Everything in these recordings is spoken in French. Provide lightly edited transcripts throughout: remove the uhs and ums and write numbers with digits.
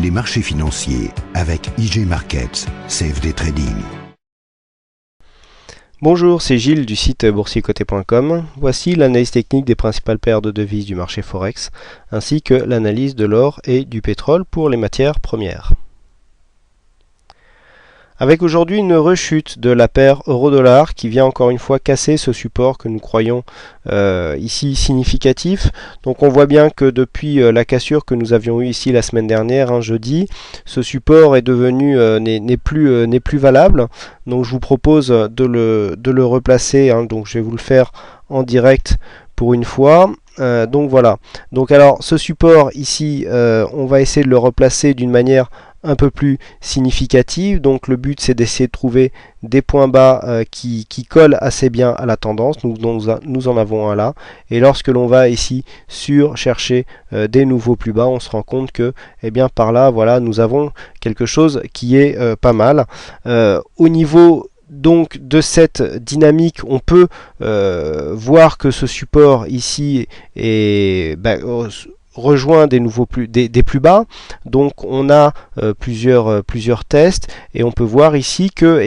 Les marchés financiers avec IG Markets, CFD Trading. Bonjour, c'est Gilles du site boursiercoté.com. Voici l'analyse technique des principales paires de devises du marché Forex, ainsi que l'analyse de l'or et du pétrole pour les matières premières. Avec aujourd'hui une rechute de la paire euro-dollar qui vient encore une fois casser ce support que nous croyons ici significatif. Donc on voit bien que depuis la cassure que nous avions eue ici la semaine dernière, jeudi, ce support est devenu n'est plus valable. Donc je vous propose de le replacer. Donc je vais vous le faire en direct pour une fois. Donc voilà. Donc alors ce support ici, on va essayer de le replacer d'une manière un peu plus significative. Donc le but c'est d'essayer de trouver des points bas qui collent assez bien à la tendance. Nous en avons un là, et lorsque l'on va ici chercher des nouveaux plus bas, on se rend compte que bien par là, voilà, nous avons quelque chose qui est pas mal. Au niveau donc de cette dynamique, on peut voir que ce support ici est rejoint des plus bas. Donc on a plusieurs tests, et on peut voir ici que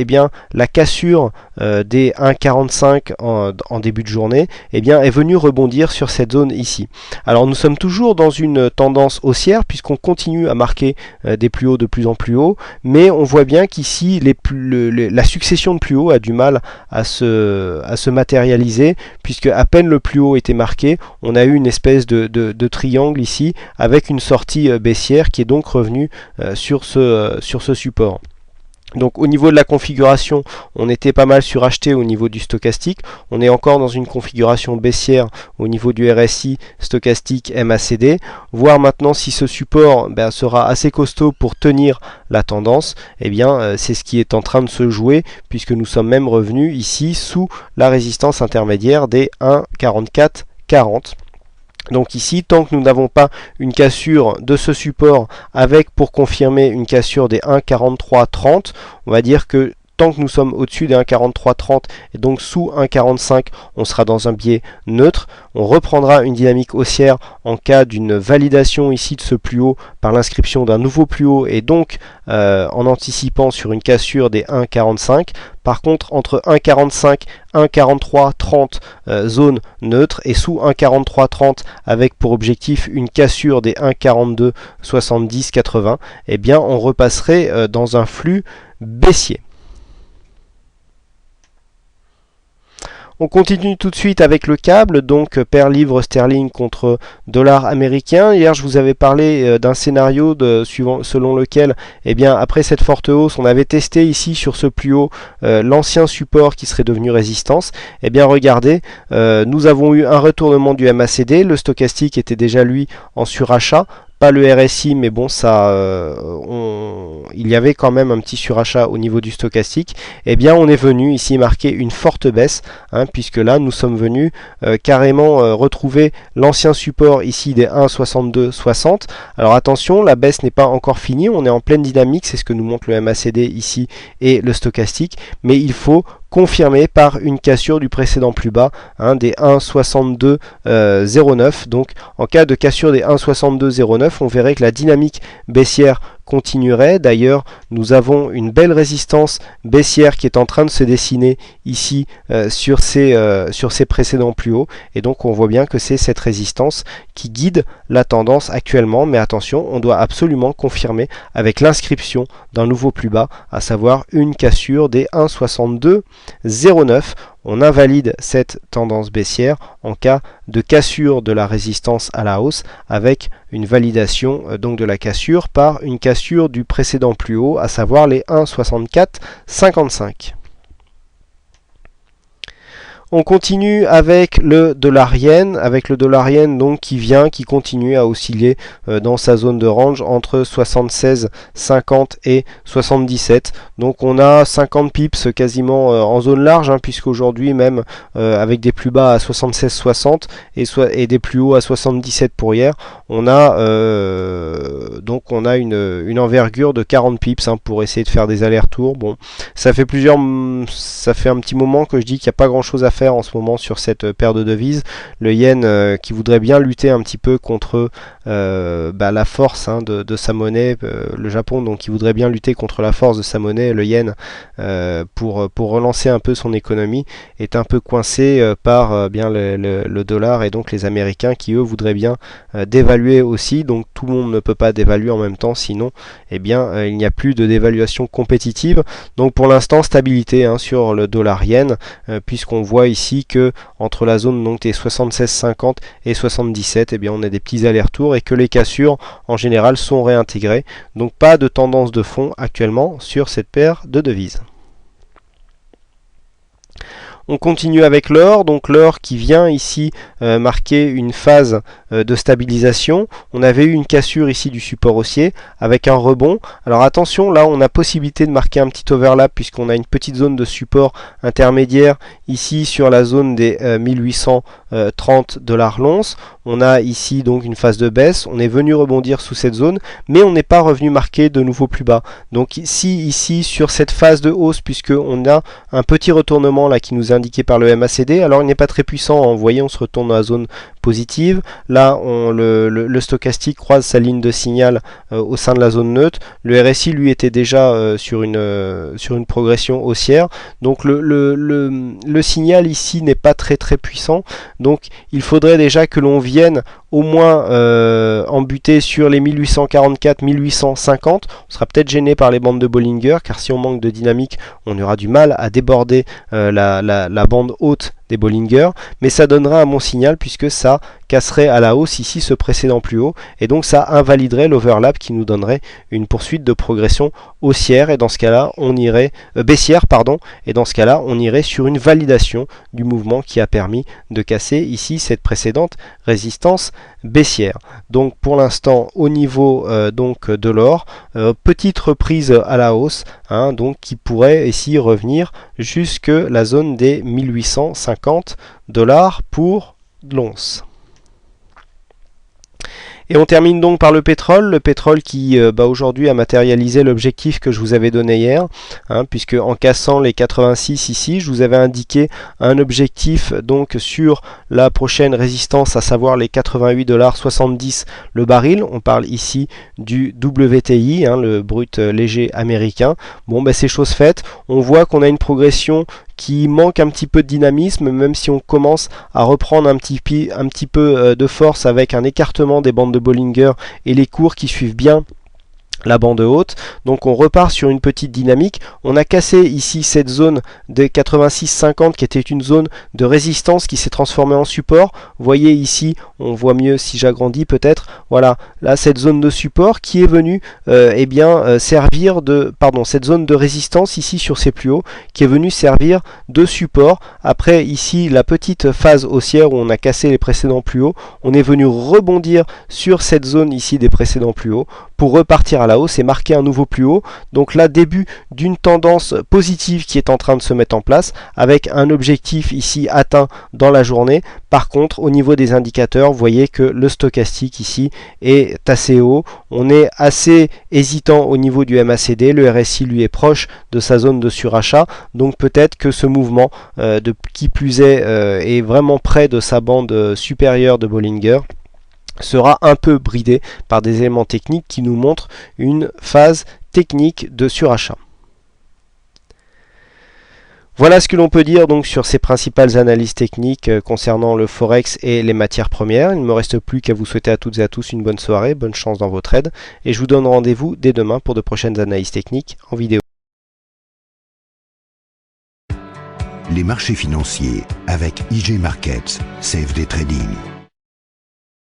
la cassure des 1,45 en début de journée est venue rebondir sur cette zone ici. Alors nous sommes toujours dans une tendance haussière puisqu'on continue à marquer des plus hauts de plus en plus hauts, mais on voit bien qu'ici la succession de plus hauts a du mal à se matérialiser, puisque à peine le plus haut était marqué, on a eu une espèce de triangle ici avec une sortie baissière qui est donc revenue sur ce support. Donc au niveau de la configuration, on était pas mal suracheté au niveau du stochastique. On est encore dans une configuration baissière au niveau du RSI stochastique MACD. Voir maintenant si ce support sera assez costaud pour tenir la tendance. C'est ce qui est en train de se jouer, puisque nous sommes même revenus ici sous la résistance intermédiaire des 1,4440. Donc ici, tant que nous n'avons pas une cassure de ce support avec pour confirmer une cassure des 1,4330, on va dire que tant que nous sommes au-dessus des 1,4330 et donc sous 1,45, on sera dans un biais neutre. On reprendra une dynamique haussière en cas d'une validation ici de ce plus haut par l'inscription d'un nouveau plus haut, et donc en anticipant sur une cassure des 1,45. Par contre, entre 1,45 1,4330 zone neutre, et sous 1,4330 avec pour objectif une cassure des 1,42 70 80, on repasserait dans un flux baissier. On continue tout de suite avec le câble, donc paire livre sterling contre dollar américain. Hier, je vous avais parlé d'un scénario selon lequel, après cette forte hausse, on avait testé ici sur ce plus haut l'ancien support qui serait devenu résistance. Regardez, nous avons eu un retournement du MACD, le stochastique était déjà lui en surachat. Pas le RSI, mais bon, il y avait quand même un petit surachat au niveau du stochastique. On est venu ici marquer une forte baisse, puisque là nous sommes venus carrément retrouver l'ancien support ici des 1,6260. Alors attention, la baisse n'est pas encore finie, on est en pleine dynamique, c'est ce que nous montre le MACD ici et le stochastique, mais il faut confirmé par une cassure du précédent plus bas, des 1,6209. Donc en cas de cassure des 1,6209, on verrait que la dynamique baissière continuerait. D'ailleurs, nous avons une belle résistance baissière qui est en train de se dessiner ici sur ces précédents plus hauts, et donc on voit bien que c'est cette résistance qui guide la tendance actuellement. Mais attention, on doit absolument confirmer avec l'inscription d'un nouveau plus bas, à savoir une cassure des 1,6209. On invalide cette tendance baissière en cas de cassure de la résistance à la hausse, avec une validation donc de la cassure par une cassure du précédent plus haut, à savoir les 1,6455. On continue avec le dollar yen, donc qui continue à osciller dans sa zone de range entre 76,50 et 77. Donc on a 50 pips quasiment en zone large, puisqu'aujourd'hui même avec des plus bas à 76,60 et des plus hauts à 77 pour hier, on a donc donc on a une envergure de 40 pips hein, pour essayer de faire des allers-retours. Bon, ça fait un petit moment que je dis qu'il n'y a pas grand chose à faire en ce moment sur cette paire de devises. Le yen qui voudrait bien lutter un petit peu contre la force hein, de sa monnaie, le Japon donc qui voudrait bien lutter contre la force de sa monnaie, le yen, pour relancer un peu son économie, est un peu coincé par bien le dollar, et donc les Américains qui eux voudraient bien dévaluer aussi. Donc tout le monde ne peut pas dévaluer en même temps, sinon eh bien il n'y a plus de dévaluation compétitive. Donc pour l'instant stabilité hein, sur le dollar yen, puisqu'on voit ici que entre la zone donc des 76,50 et 77, eh bien on a des petits allers-retours et que les cassures en général sont réintégrées. Donc pas de tendance de fond actuellement sur cette paire de devises. On continue avec l'or, donc l'or qui vient ici marquer une phase de stabilisation. On avait eu une cassure ici du support haussier avec un rebond. Alors attention, là on a possibilité de marquer un petit overlap puisqu'on a une petite zone de support intermédiaire ici sur la zone des 1830 $ l'once. On a ici donc une phase de baisse, on est venu rebondir sous cette zone, mais on n'est pas revenu marquer de nouveau plus bas. Donc ici sur cette phase de hausse, puisque on a un petit retournement là qui nous est indiqué par le MACD, alors il n'est pas très puissant, hein. Vous voyez, on se retourne dans la zone positive. Là le stochastique croise sa ligne de signal au sein de la zone neutre. Le RSI lui était déjà sur une progression haussière, donc le signal ici n'est pas très puissant. Donc il faudrait déjà que l'on vienne au moins en buter sur les 1844-1850. On sera peut-être gêné par les bandes de Bollinger, car si on manque de dynamique, on aura du mal à déborder la bande haute des Bollinger, mais ça donnera un bon signal puisque ça casserait à la hausse ici ce précédent plus haut, et donc ça invaliderait l'overlap qui nous donnerait une poursuite de progression haussière, et dans ce cas-là on irait baissière pardon, et dans ce cas-là on irait sur une validation du mouvement qui a permis de casser ici cette précédente résistance baissière. Donc pour l'instant au niveau donc de l'or, petite reprise à la hausse hein, donc qui pourrait ici revenir jusque la zone des 1850 $ pour l'once. Et on termine donc par le pétrole qui aujourd'hui a matérialisé l'objectif que je vous avais donné hier, hein, puisque en cassant les 86 ici, je vous avais indiqué un objectif donc sur la prochaine résistance, à savoir les 88,70 $ le baril. On parle ici du WTI, hein, le brut léger américain. Bon, c'est chose faite. On voit qu'on a une progression qui manque un petit peu de dynamisme, même si on commence à reprendre un petit peu de force avec un écartement des bandes de Bollinger et les cours qui suivent bien la bande haute. Donc on repart sur une petite dynamique. On a cassé ici cette zone de 86,50 qui était une zone de résistance qui s'est transformée en support. Vous voyez ici, on voit mieux si j'agrandis peut-être. Voilà, là cette zone de support qui est venue servir de cette zone de résistance ici sur ces plus hauts qui est venue servir de support. Après ici la petite phase haussière où on a cassé les précédents plus hauts, on est venu rebondir sur cette zone ici des précédents plus hauts pour repartir à la hausse et marquer un nouveau plus haut. Donc là, début d'une tendance positive qui est en train de se mettre en place avec un objectif ici atteint dans la journée. Par contre, au niveau des indicateurs, vous voyez que le stochastique ici est assez haut. On est assez hésitant au niveau du MACD. Le RSI lui est proche de sa zone de surachat. Donc peut-être que ce mouvement, qui plus est vraiment près de sa bande supérieure de Bollinger, sera un peu bridé par des éléments techniques qui nous montrent une phase technique de surachat. Voilà ce que l'on peut dire donc sur ces principales analyses techniques concernant le Forex et les matières premières. Il ne me reste plus qu'à vous souhaiter à toutes et à tous une bonne soirée, bonne chance dans vos trades, et je vous donne rendez-vous dès demain pour de prochaines analyses techniques en vidéo. Les marchés financiers avec IG Markets, CFD Trading.